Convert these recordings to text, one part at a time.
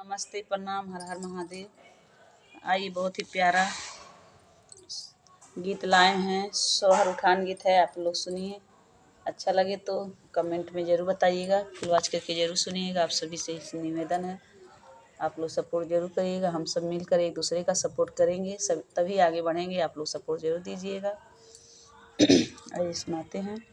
नमस्ते, प्रणाम, हर हर महादेव। आइए, बहुत ही प्यारा गीत लाए हैं। सोहर उठान गीत है, आप लोग सुनिए। अच्छा लगे तो कमेंट में ज़रूर बताइएगा, फिर वॉच करके ज़रूर सुनिएगा। आप सभी से निवेदन है, आप लोग सपोर्ट जरूर करिएगा। हम सब मिलकर एक दूसरे का सपोर्ट करेंगे, सब तभी आगे बढ़ेंगे। आप लोग सपोर्ट जरूर दीजिएगा। आइए सुनाते हैं।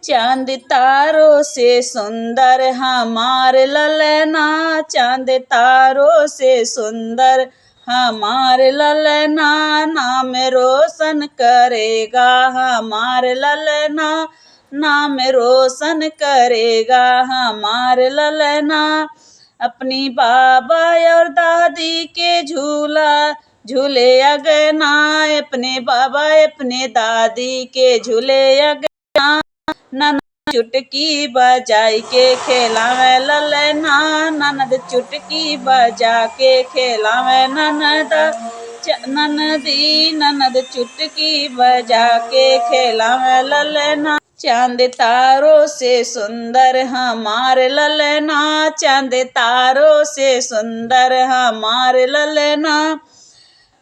चांद तारों से सुंदर हमार ललना, चांद तारों से सुंदर हमार ललना, नाम रोशन करेगा हमार ललना, नाम रोशन करेगा हमार ललना। अपनी बाबा और दादी के झूला झूले अगना, अपने बाबा अपने दादी के झूले अगना, ननद चुटकी बजाई के खेलावे ललना, ननद चुटकी बजा के खेलावे ननद, ननदी ननद चुटकी बजा के खेलावे ललना। चांद तारों से सुंदर हमार ललना, चांद तारों से सुंदर हमार ललना।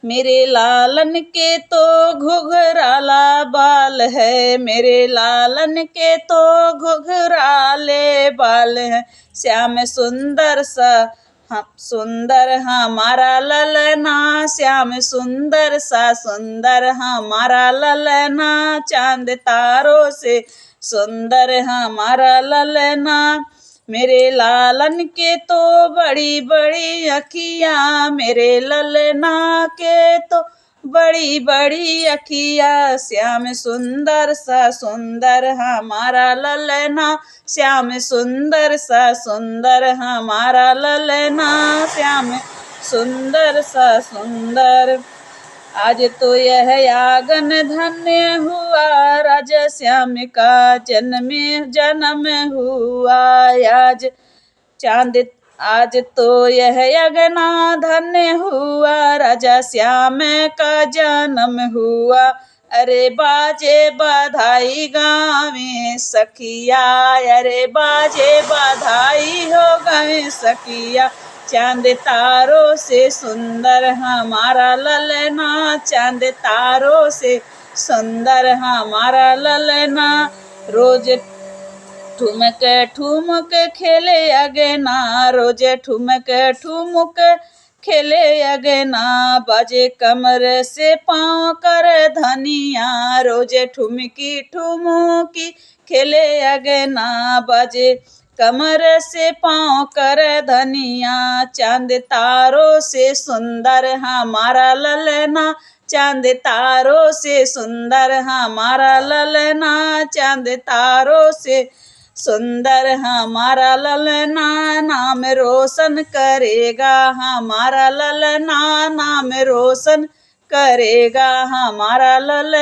मेरे लालन के तो घुघराला बाल है, मेरे लालन के तो घुघराले बाल है। श्याम सुंदर सा सुंदर हमारा ललना, श्याम सुंदर सा सुंदर हमारा ललना। चांद तारों से सुंदर हमारा ललना। मेरे लालन के तो बड़ी बड़ी अखियाँ, मेरे ललना के तो बड़ी बड़ी अखियाँ। श्याम सुंदर सा सुंदर हमारा ललना, श्याम सुंदर सा सुंदर हमारा ललना, श्याम सुंदर सा सुंदर। आज तो यह आगन धन्य हुआ, राजा श्याम का जन्म हुआ। आज तो यह अगना धन्य हुआ, राजा श्याम का जन्म हुआ। अरे बाजे बधाई गावे सखिया, अरे बाजे बधाई हो गए सखिया। चांद तारों से सुंदर हमारा ललना, चांद तारों से सुंदर हमारा ललना। रोज ठुमक ठुमक खेले अगना, रोज ठुमक ठुमक खेले अगना। बाजे कमर से पाँव कर धनिया, रोज ठुमकी ठुमकी खेले अगना। बाजे कमर से पाँव कर धनिया। चांद तारों से सुंदर हमारा ललना, चांद तारों से सुंदर हमारा ललना, चांद तारों से सुंदर हमारा ललना। नाम रोशन करेगा हमारा ललना, नाम रोशन करेगा हमारा ललना।